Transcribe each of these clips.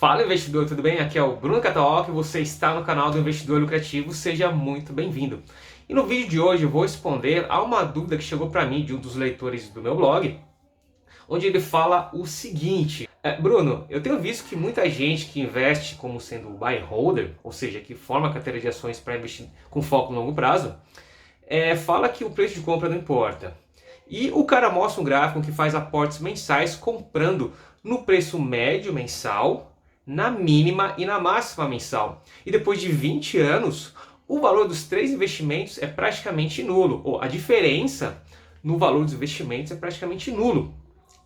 Fala investidor, tudo bem? Aqui é o Bruno Catalog, você está no canal do Investidor Lucrativo, seja muito bem-vindo. E no vídeo de hoje eu vou responder a uma dúvida que chegou para mim de um dos leitores do meu blog, onde ele fala o seguinte: Bruno, eu tenho visto que muita gente que investe como sendo buy and holder, ou seja, que forma a carteira de ações para investir com foco no longo prazo, fala que o preço de compra não importa. E o cara mostra um gráfico que faz aportes mensais comprando no preço médio mensal, na mínima e na máxima mensal. E depois de 20 anos, o valor dos três investimentos é praticamente nulo. Ou a diferença no valor dos investimentos é praticamente nulo.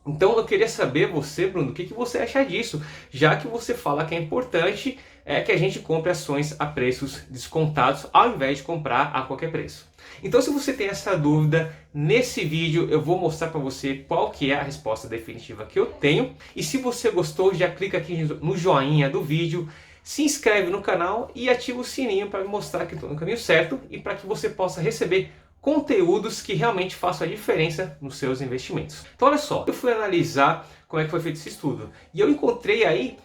Então eu queria saber você, Bruno, o que você acha disso? Já que você fala que é importante que a gente compre ações a preços descontados ao invés de comprar a qualquer preço. Então se você tem essa dúvida, nesse vídeo eu vou mostrar para você qual que é a resposta definitiva que eu tenho. E se você gostou, já clica aqui no joinha do vídeo, se inscreve no canal e ativa o sininho para me mostrar que estou no caminho certo e para que você possa receber conteúdos que realmente façam a diferença nos seus investimentos. Então olha só, eu fui analisar como é que foi feito esse estudo e eu encontrei aí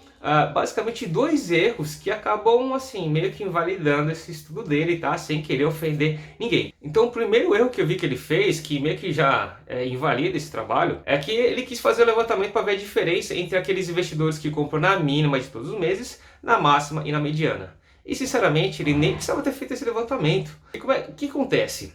basicamente dois erros que acabam assim meio que invalidando esse estudo dele, tá? Sem querer ofender ninguém. Então o primeiro erro que eu vi que ele fez, que meio que já invalida esse trabalho, é que ele quis fazer o levantamento para ver a diferença entre aqueles investidores que compram na mínima de todos os meses, na máxima e na mediana. E sinceramente ele nem precisava ter feito esse levantamento. E o que acontece?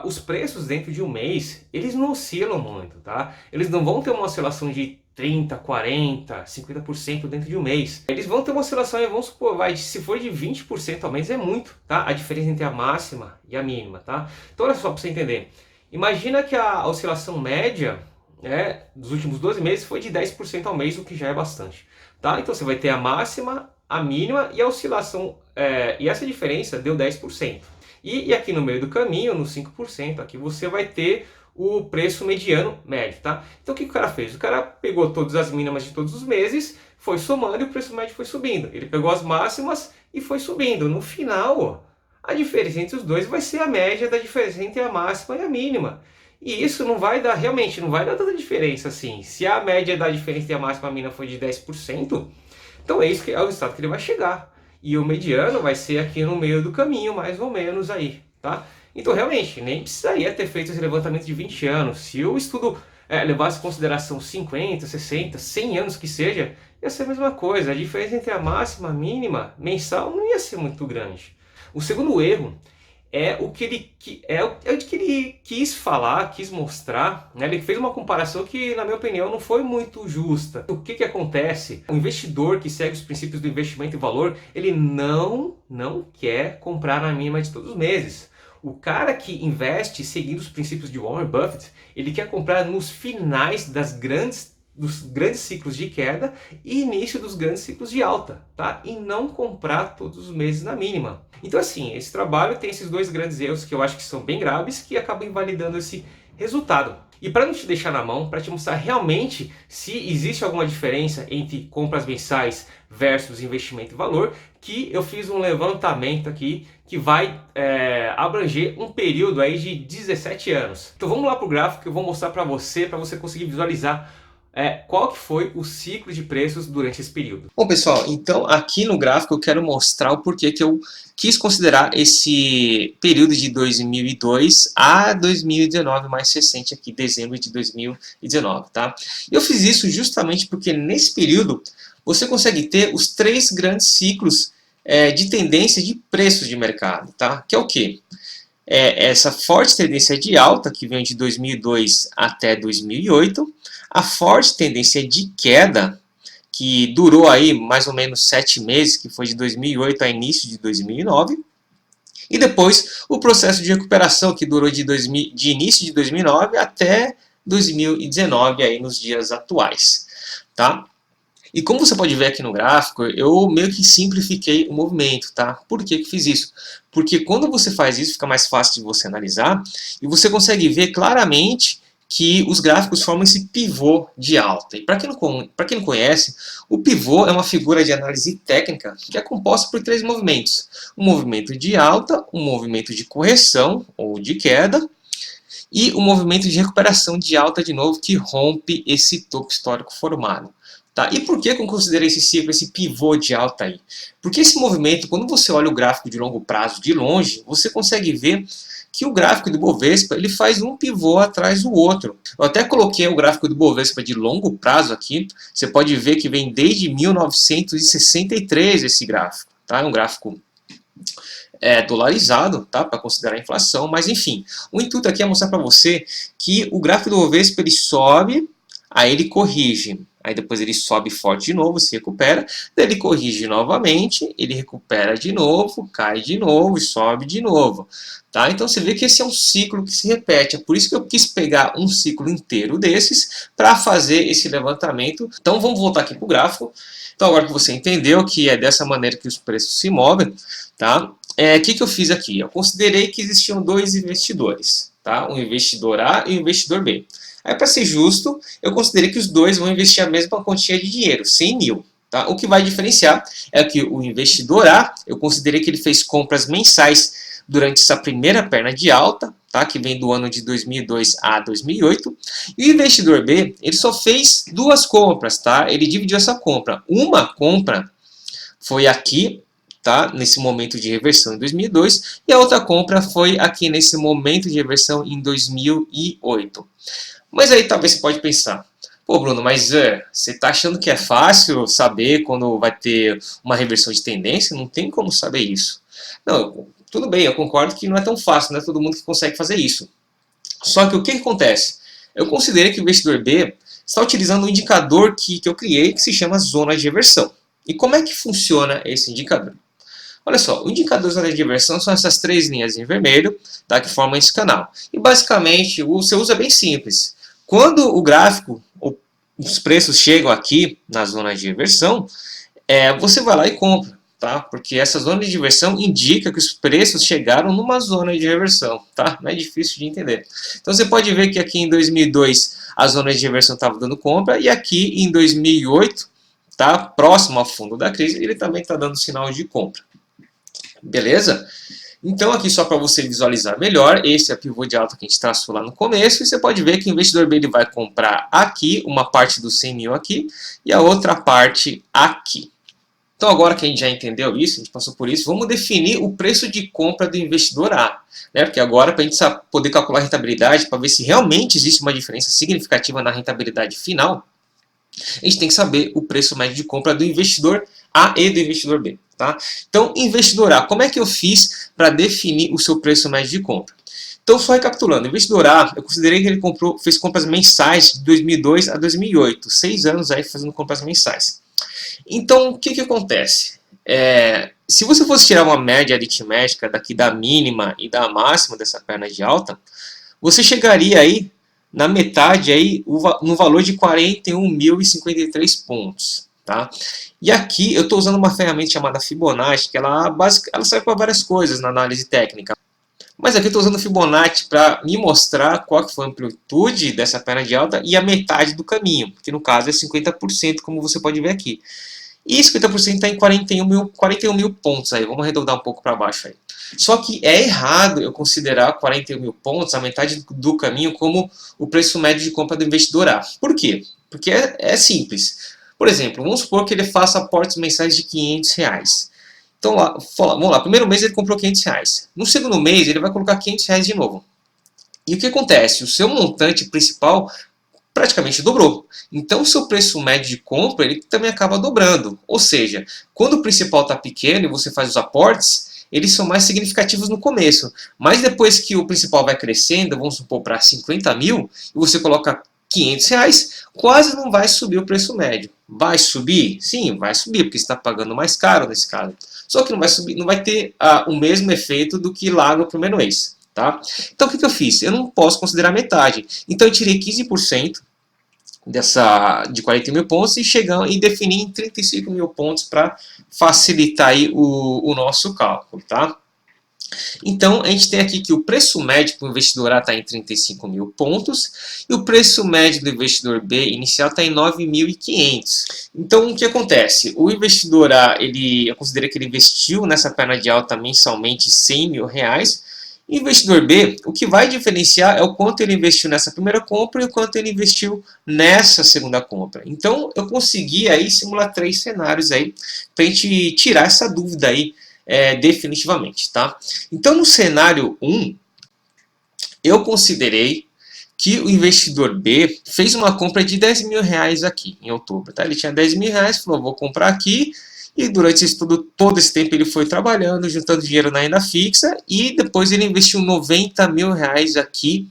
Os preços dentro de um mês, eles não oscilam muito, tá? Eles não vão ter uma oscilação de 30, 40, 50% dentro de um mês. Eles vão ter uma oscilação, vamos supor, se for de 20% ao mês é muito, tá? A diferença entre a máxima e a mínima, tá? Então olha só para você entender. Imagina que a oscilação média dos últimos 12 meses foi de 10% ao mês, o que já é bastante, tá? Então você vai ter a máxima, a mínima e a oscilação, e essa diferença deu 10%. E aqui no meio do caminho, no 5%, aqui você vai ter o preço mediano médio, tá? Então o que o cara fez? O cara pegou todas as mínimas de todos os meses, foi somando e o preço médio foi subindo. Ele pegou as máximas e foi subindo. No final, a diferença entre os dois vai ser a média da diferença entre a máxima e a mínima. E isso não vai dar, realmente, não vai dar tanta diferença assim. Se a média da diferença entre a máxima e a mínima foi de 10%, então é isso que é o resultado que ele vai chegar. E o mediano vai ser aqui no meio do caminho, mais ou menos aí, tá? Então realmente, nem precisaria ter feito esse levantamento de 20 anos. Se o estudo levasse em consideração 50, 60, 100 anos que seja, ia ser a mesma coisa. A diferença entre a máxima e a mínima mensal não ia ser muito grande. O segundo erro é o que ele quis falar, quis mostrar, né? Ele fez uma comparação que, na minha opinião, não foi muito justa. O que acontece? O investidor que segue os princípios do investimento em valor, ele não quer comprar na mínima de todos os meses. O cara que investe seguindo os princípios de Warren Buffett, ele quer comprar nos finais dos grandes ciclos de queda e início dos grandes ciclos de alta, tá? E não comprar todos os meses na mínima. Então assim, esse trabalho tem esses dois grandes erros que eu acho que são bem graves, que acabam invalidando esse resultado. E para não te deixar na mão, para te mostrar realmente se existe alguma diferença entre compras mensais versus investimento em valor, que eu fiz um levantamento aqui que vai abranger um período aí de 17 anos. Então vamos lá para o gráfico que eu vou mostrar para você conseguir visualizar qual que foi o ciclo de preços durante esse período. Bom pessoal, então aqui no gráfico eu quero mostrar o porquê que eu quis considerar esse período de 2002 a 2019, mais recente aqui, dezembro de 2019, tá? Eu fiz isso justamente porque nesse período você consegue ter os três grandes ciclos de tendência de preços de mercado, tá? Que é o quê? Essa forte tendência de alta que vem de 2002 até 2008, a forte tendência de queda que durou aí mais ou menos 7 meses, que foi de 2008 a início de 2009, e depois o processo de recuperação que durou de início de 2009 até 2019 aí nos dias atuais, tá? E como você pode ver aqui no gráfico, eu meio que simplifiquei o movimento, tá? Por que fiz isso? Porque quando você faz isso, fica mais fácil de você analisar e você consegue ver claramente que os gráficos formam esse pivô de alta. E para quem não conhece, o pivô é uma figura de análise técnica que é composta por três movimentos. Um movimento de alta, um movimento de correção ou de queda e um movimento de recuperação de alta de novo que rompe esse topo histórico formado. Tá? E por que eu considerei esse ciclo, esse pivô de alta aí? Porque esse movimento, quando você olha o gráfico de longo prazo de longe, você consegue ver que o gráfico do Bovespa ele faz um pivô atrás do outro. Eu até coloquei o gráfico do Bovespa de longo prazo aqui. Você pode ver que vem desde 1963 esse gráfico. Tá? É um gráfico dolarizado, tá? Para considerar a inflação, mas enfim. O intuito aqui é mostrar para você que o gráfico do Bovespa ele sobe, aí ele corrige. Aí depois ele sobe forte de novo, se recupera, daí ele corrige novamente, ele recupera de novo, cai de novo e sobe de novo. Tá? Então você vê que esse é um ciclo que se repete, é por isso que eu quis pegar um ciclo inteiro desses para fazer esse levantamento. Então vamos voltar aqui para o gráfico. Então agora que você entendeu que é dessa maneira que os preços se movem, tá? O que eu fiz aqui? Eu considerei que existiam dois investidores, tá? O investidor A e o investidor B. Aí, para ser justo, eu considerei que os dois vão investir a mesma quantia de dinheiro, 100 mil. Tá? O que vai diferenciar é que o investidor A, eu considerei que ele fez compras mensais durante essa primeira perna de alta, tá? Que vem do ano de 2002 a 2008. E o investidor B, ele só fez duas compras, tá? Ele dividiu essa compra. Uma compra foi aqui, tá? Nesse momento de reversão em 2002, e a outra compra foi aqui nesse momento de reversão em 2008. Mas aí talvez você pode pensar, pô Bruno, mas você está achando que é fácil saber quando vai ter uma reversão de tendência? Não tem como saber isso. Não, tudo bem, eu concordo que não é tão fácil, não é todo mundo que consegue fazer isso. Só que o que acontece? Eu considerei que o investidor B está utilizando um indicador que eu criei que se chama zona de reversão. E como é que funciona esse indicador? Olha só, o indicador de zona de reversão são essas três linhas em vermelho, tá, que formam esse canal. E basicamente o seu uso é bem simples. Quando o gráfico, os preços chegam aqui na zona de reversão, você vai lá e compra, tá? Porque essa zona de reversão indica que os preços chegaram numa zona de reversão, tá? Não é difícil de entender. Então você pode ver que aqui em 2002 a zona de reversão estava dando compra e aqui em 2008, tá? Próximo ao fundo da crise, ele também está dando sinal de compra. Beleza? Então aqui só para você visualizar melhor, esse é o pivô de alta que a gente traçou lá no começo, e você pode ver que o investidor B ele vai comprar aqui, uma parte dos 100 mil aqui, e a outra parte aqui. Então agora que a gente já entendeu isso, a gente passou por isso, vamos definir o preço de compra do investidor A. Né? Porque agora, para a gente poder calcular a rentabilidade, para ver se realmente existe uma diferença significativa na rentabilidade final, a gente tem que saber o preço médio de compra do investidor A e do investidor B. Tá? Então, investidor A, como é que eu fiz para definir o seu preço médio de compra? Então, só recapitulando, investidor A, eu considerei que ele fez compras mensais de 2002 a 2008, 6 anos aí fazendo compras mensais. Então, o que acontece? Se você fosse tirar uma média aritmética daqui da mínima e da máxima dessa perna de alta, você chegaria aí na metade aí, no valor de 41.053 pontos. Tá? E aqui eu estou usando uma ferramenta chamada Fibonacci, que ela serve para várias coisas na análise técnica. Mas aqui eu estou usando o Fibonacci para me mostrar qual que foi a amplitude dessa perna de alta e a metade do caminho, que no caso é 50%, como você pode ver aqui. E 50% está em 41 mil pontos aí, vamos arredondar um pouco para baixo aí. Só que é errado eu considerar 41 mil pontos, a metade do caminho, como o preço médio de compra do investidor A. Por quê? Porque é simples. Por exemplo, vamos supor que ele faça aportes mensais de R$500. Então, vamos lá, primeiro mês ele comprou R$500. No segundo mês ele vai colocar R$500 de novo. E o que acontece? O seu montante principal praticamente dobrou. Então, o seu preço médio de compra ele também acaba dobrando. Ou seja, quando o principal está pequeno e você faz os aportes, eles são mais significativos no começo. Mas depois que o principal vai crescendo, vamos supor para 50 mil, e você coloca R$500, quase não vai subir o preço médio. Vai subir? Sim, vai subir, porque você está pagando mais caro nesse caso. Só que não vai subir, não vai ter o mesmo efeito do que lá no primeiro mês. Tá? Então o que eu fiz? Eu não posso considerar metade. Então eu tirei 15% de 40 mil pontos e defini em 35 mil pontos para facilitar aí o nosso cálculo. Tá? Então, a gente tem aqui que o preço médio para o investidor A está em 35 mil pontos e o preço médio do investidor B inicial está em 9.500. Então, o que acontece? O investidor A, eu considerei que ele investiu nessa perna de alta mensalmente R$100 mil Investidor B, o que vai diferenciar é o quanto ele investiu nessa primeira compra e o quanto ele investiu nessa segunda compra. Então, eu consegui aí simular 3 cenários aí para a gente tirar essa dúvida aí definitivamente, tá? Então, no cenário 1, eu considerei que o investidor B fez uma compra de 10 mil reais aqui em outubro, tá? Ele tinha 10 mil reais, falou, vou comprar aqui. E durante todo esse tempo ele foi trabalhando, juntando dinheiro na renda fixa e depois ele investiu 90 mil reais aqui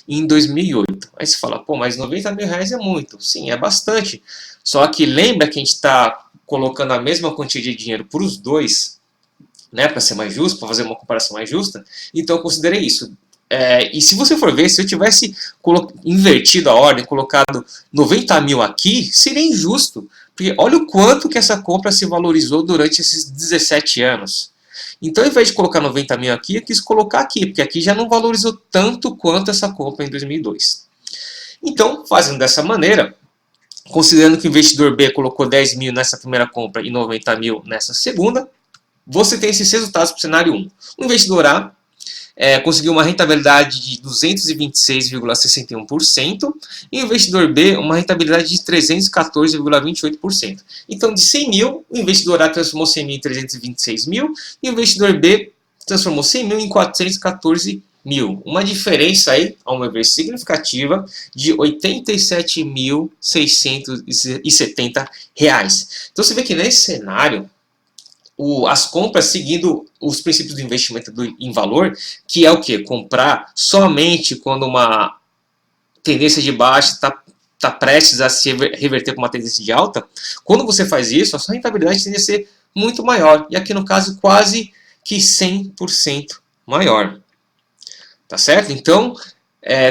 em 2008. Aí você fala, pô, mas 90 mil reais é muito. Sim, é bastante. Só que lembra que a gente está colocando a mesma quantia de dinheiro para os dois, né, para ser mais justo, para fazer uma comparação mais justa. Então eu considerei isso. E se você for ver, se eu tivesse invertido a ordem, colocado 90 mil aqui, seria injusto. Porque olha o quanto que essa compra se valorizou durante esses 17 anos. Então, ao invés de colocar 90 mil aqui, eu quis colocar aqui, porque aqui já não valorizou tanto quanto essa compra em 2002. Então, fazendo dessa maneira, considerando que o investidor B colocou 10 mil nessa primeira compra e 90 mil nessa segunda, você tem esses resultados para o cenário 1. O investidor A conseguiu uma rentabilidade de 226,61% e o investidor B uma rentabilidade de 314,28%. Então, de 100 mil, o investidor A transformou 100 mil em 326 mil e o investidor B transformou 100 mil em 414 mil. Uma diferença aí, ao meu ver, significativa de R$ 87.670. Então, você vê que nesse cenário, as compras seguindo os princípios do investimento em valor, que é o que? Comprar somente quando uma tendência de baixa está prestes a se reverter com uma tendência de alta. Quando você faz isso, a sua rentabilidade tende a ser muito maior. E aqui no caso, quase que 100% maior. Tá certo? Então,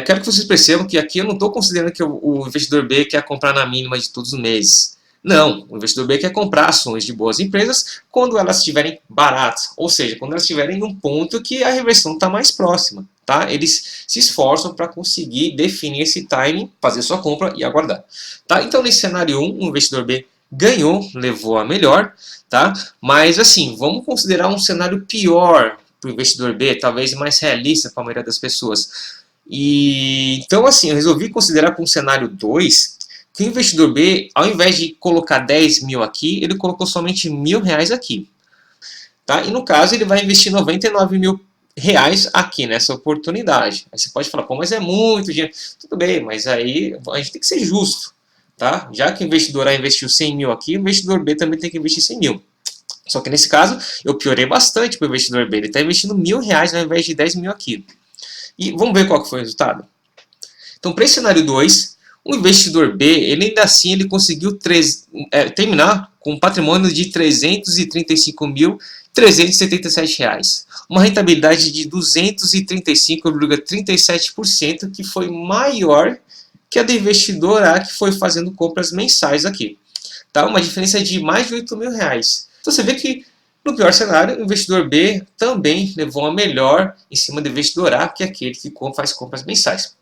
quero que vocês percebam que aqui eu não estou considerando que o investidor B quer comprar na mínima de todos os meses. Não, o investidor B quer comprar ações de boas empresas quando elas estiverem baratas, ou seja, quando elas estiverem num ponto que a reversão está mais próxima. Tá? Eles se esforçam para conseguir definir esse timing, fazer sua compra e aguardar. Tá? Então, nesse cenário 1, o investidor B ganhou, levou a melhor, tá? Mas assim, vamos considerar um cenário pior para o investidor B, talvez mais realista para a maioria das pessoas. Então, assim, eu resolvi considerar para um cenário 2 que o investidor B, ao invés de colocar 10 mil aqui, ele colocou somente R$1.000 aqui. Tá? E no caso, ele vai investir 99 mil reais aqui nessa oportunidade. Aí você pode falar, pô, mas é muito dinheiro. Tudo bem, mas aí a gente tem que ser justo. Tá? Já que o investidor A investiu 100 mil aqui, o investidor B também tem que investir 100 mil. Só que nesse caso, eu piorei bastante para o investidor B. Ele está investindo R$1.000 ao invés de 10 mil aqui. E vamos ver qual que foi o resultado? Então, para esse cenário 2, o investidor B, ele ainda assim ele conseguiu terminar com um patrimônio de R$ 335.377. Uma rentabilidade de 235,37%, que foi maior que a do investidor A, que foi fazendo compras mensais aqui. Tá? Uma diferença de mais de R$8.000. Então você vê que, no pior cenário, o investidor B também levou a melhor em cima do investidor A, que é aquele que faz compras mensais.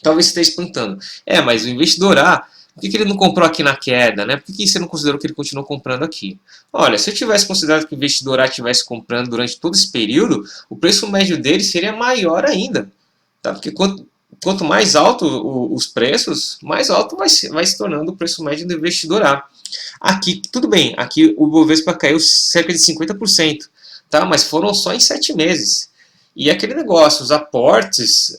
Talvez você esteja perguntando, mas o investidor A, por que ele não comprou aqui na queda? Né? Por que você não considerou que ele continuou comprando aqui? Olha, se eu tivesse considerado que o investidor A estivesse comprando durante todo esse período, o preço médio dele seria maior ainda. Tá? Porque quanto mais alto os preços, mais alto vai se tornando o preço médio do investidor A. Aqui, tudo bem, aqui o Bovespa caiu cerca de 50%, tá? Mas foram só em 7 meses. E aquele negócio, os aportes,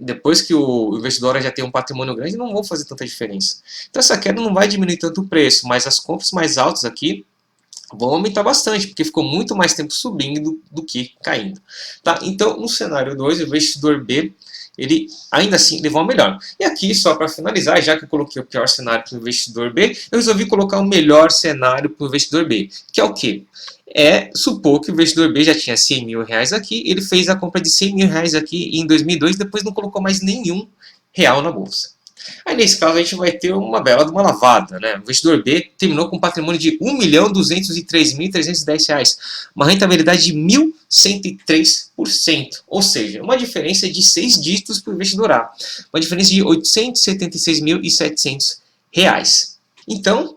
depois que o investidor já tem um patrimônio grande, não vão fazer tanta diferença. Então essa queda não vai diminuir tanto o preço, mas as compras mais altas aqui vão aumentar bastante, porque ficou muito mais tempo subindo do que caindo. Tá? Então, no cenário 2, o investidor B, ele ainda assim levou a melhor. E aqui, só para finalizar, já que eu coloquei o pior cenário para o investidor B, eu resolvi colocar o melhor cenário para o investidor B, que é o quê? Supor que o investidor B já tinha 100 mil reais aqui, ele fez a compra de 100 mil reais aqui em 2002, depois não colocou mais nenhum real na bolsa. Aí nesse caso a gente vai ter uma bela de uma lavada, né? O investidor B terminou com um patrimônio de R$ 1.203.310, uma rentabilidade de 1.103%, ou seja, uma diferença de 6 dígitos para o investidor A, uma diferença de R$ 876.700. Então,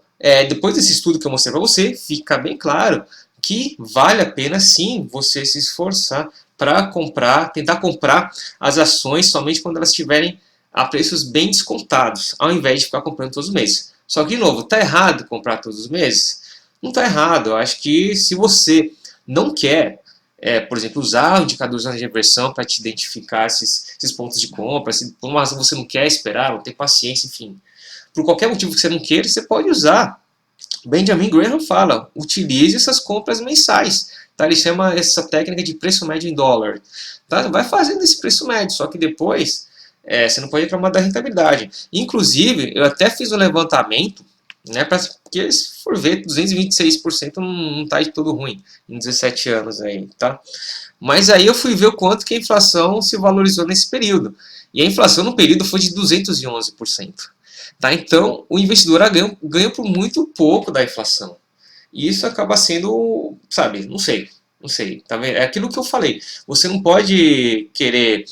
depois desse estudo que eu mostrei para você, fica bem claro que vale a pena sim você se esforçar para tentar comprar as ações somente quando elas estiverem a preços bem descontados, ao invés de ficar comprando todos os meses. Só que, de novo, está errado comprar todos os meses? Não está errado. Eu acho que se você não quer, por exemplo, usar o indicador de reversão para te identificar esses pontos de compra, se por uma razão você não quer esperar, não tem paciência, enfim, por qualquer motivo que você não queira, você pode usar. Benjamin Graham fala, utilize essas compras mensais. Tá? Ele chama essa técnica de preço médio em dólar. Tá? Vai fazendo esse preço médio, só que depois você não pode reclamar da rentabilidade. Inclusive, eu até fiz um levantamento, né, porque se for ver, 226% não está de todo ruim em 17 anos. Aí, tá? Mas aí eu fui ver o quanto que a inflação se valorizou nesse período. E a inflação no período foi de 211%. Tá? Então, o investidor ganha por muito pouco da inflação. E isso acaba sendo, sabe, não sei. Tá vendo? É aquilo que eu falei. Você não pode querer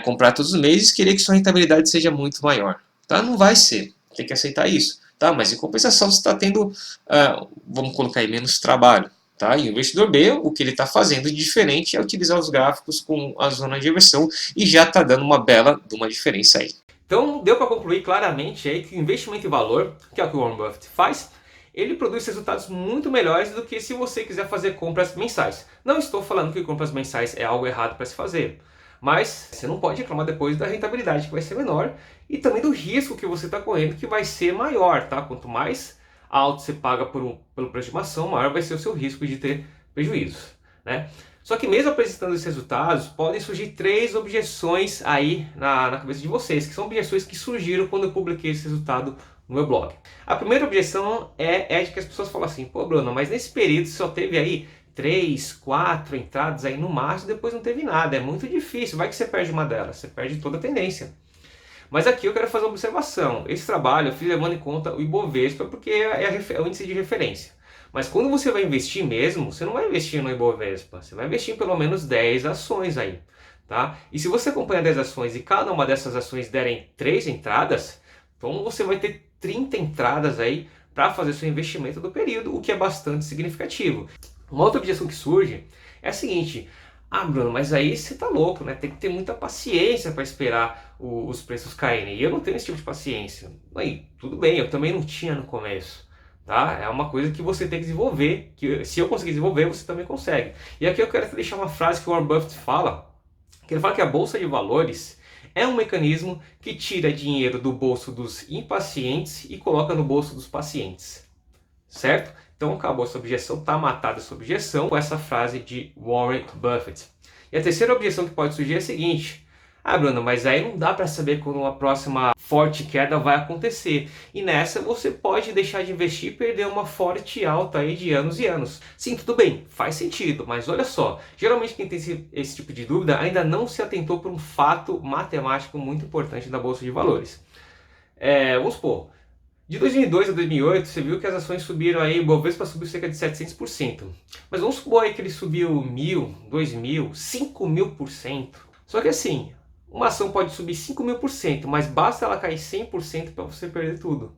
comprar todos os meses e querer que sua rentabilidade seja muito maior. Tá? Não vai ser. Tem que aceitar isso. Tá? Mas em compensação você está tendo, vamos colocar aí, menos trabalho. Tá? E o investidor B, o que ele está fazendo de diferente é utilizar os gráficos com a zona de inversão e já está dando uma bela de uma diferença aí. Então, deu para concluir claramente aí que o investimento em valor, que é o que o Warren Buffett faz, ele produz resultados muito melhores do que se você quiser fazer compras mensais. Não estou falando que compras mensais é algo errado para se fazer, mas você não pode reclamar depois da rentabilidade que vai ser menor e também do risco que você está correndo que vai ser maior. Tá? Quanto mais alto você paga pelo preço de uma ação, maior vai ser o seu risco de ter prejuízos. Né? Só que mesmo apresentando esses resultados, podem surgir 3 objeções aí na cabeça de vocês, que são objeções que surgiram quando eu publiquei esse resultado no meu blog. A primeira objeção é de que as pessoas falam assim, pô Bruno, mas nesse período só teve aí 3, 4 entradas aí no máximo, depois não teve nada, é muito difícil, vai que você perde uma delas, você perde toda a tendência. Mas aqui eu quero fazer uma observação, esse trabalho eu fiz levando em conta o Ibovespa, porque é o índice de referência. Mas quando você vai investir mesmo, você não vai investir no Ibovespa, você vai investir em pelo menos 10 ações aí. Tá? E se você acompanhar 10 ações e cada uma dessas ações derem 3 entradas, então você vai ter 30 entradas aí para fazer seu investimento do período, o que é bastante significativo. Uma outra objeção que surge é a seguinte, Bruno, mas aí você tá louco, né? Tem que ter muita paciência para esperar os preços caírem. E eu não tenho esse tipo de paciência. Aí, tudo bem, eu também não tinha no começo. Tá? É uma coisa que você tem que desenvolver, que se eu conseguir desenvolver, você também consegue. E aqui eu quero deixar uma frase que o Warren Buffett fala, que ele fala que a Bolsa de Valores é um mecanismo que tira dinheiro do bolso dos impacientes e coloca no bolso dos pacientes. Certo? Então acabou essa objeção, está matada essa objeção com essa frase de Warren Buffett. E a terceira objeção que pode surgir é a seguinte, Bruno, mas aí não dá para saber quando uma próxima forte queda vai acontecer. E nessa você pode deixar de investir e perder uma forte alta aí de anos e anos. Sim, tudo bem, faz sentido, mas olha só, geralmente quem tem esse tipo de dúvida ainda não se atentou por um fato matemático muito importante da Bolsa de Valores. Vamos supor, de 2002 a 2008 você viu que as ações subiram aí, o Bovespa subiu cerca de 700%. Mas vamos supor aí que ele subiu 1.000, 2.000, 5.000%. Só que assim, uma ação pode subir 5.000%, mas basta ela cair 100% para você perder tudo.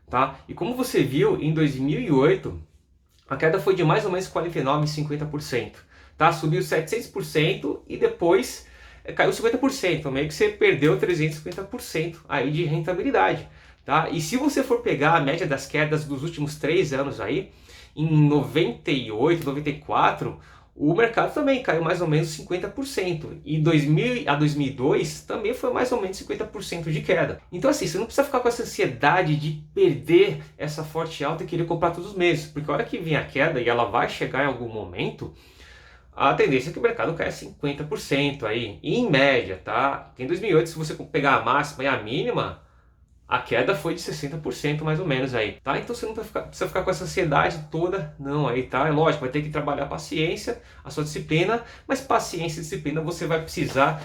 Tá? E como você viu, em 2008, a queda foi de mais ou menos 49%, 50%. Tá? Subiu 700% e depois caiu 50%. Então meio que você perdeu 350% aí de rentabilidade. Tá? E se você for pegar a média das quedas dos últimos 3 anos aí, em 98, 94... o mercado também caiu mais ou menos 50%. E 2000 a 2002 também foi mais ou menos 50% de queda. Então assim, você não precisa ficar com essa ansiedade de perder essa forte alta e querer comprar todos os meses. Porque a hora que vem a queda, e ela vai chegar em algum momento, a tendência é que o mercado caia 50% aí, em média, tá? Em 2008, se você pegar a máxima e a mínima, a queda foi de 60% mais ou menos aí, tá? Então você não precisa ficar com essa ansiedade toda, não, aí, tá? É lógico, vai ter que trabalhar a paciência, a sua disciplina, mas paciência e disciplina você vai precisar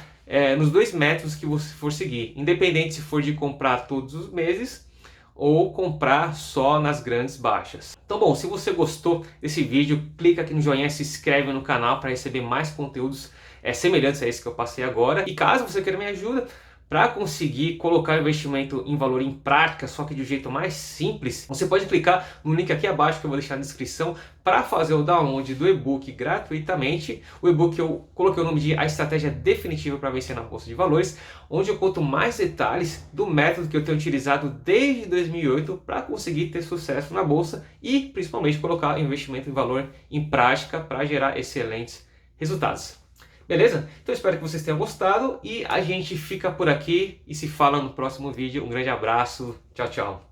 nos 2 métodos que você for seguir, independente se for de comprar todos os meses ou comprar só nas grandes baixas. Então bom, se você gostou desse vídeo, clica aqui no joinha, se inscreve no canal para receber mais conteúdos semelhantes a esse que eu passei agora. E caso você queira minha ajuda, para conseguir colocar o investimento em valor em prática, só que de um jeito mais simples, você pode clicar no link aqui abaixo que eu vou deixar na descrição para fazer o download do e-book gratuitamente. O e-book eu coloquei o nome de A Estratégia Definitiva para Vencer na Bolsa de Valores, onde eu conto mais detalhes do método que eu tenho utilizado desde 2008 para conseguir ter sucesso na bolsa e principalmente colocar o investimento em valor em prática para gerar excelentes resultados. Beleza? Então espero que vocês tenham gostado e a gente fica por aqui e se fala no próximo vídeo. Um grande abraço, tchau, tchau.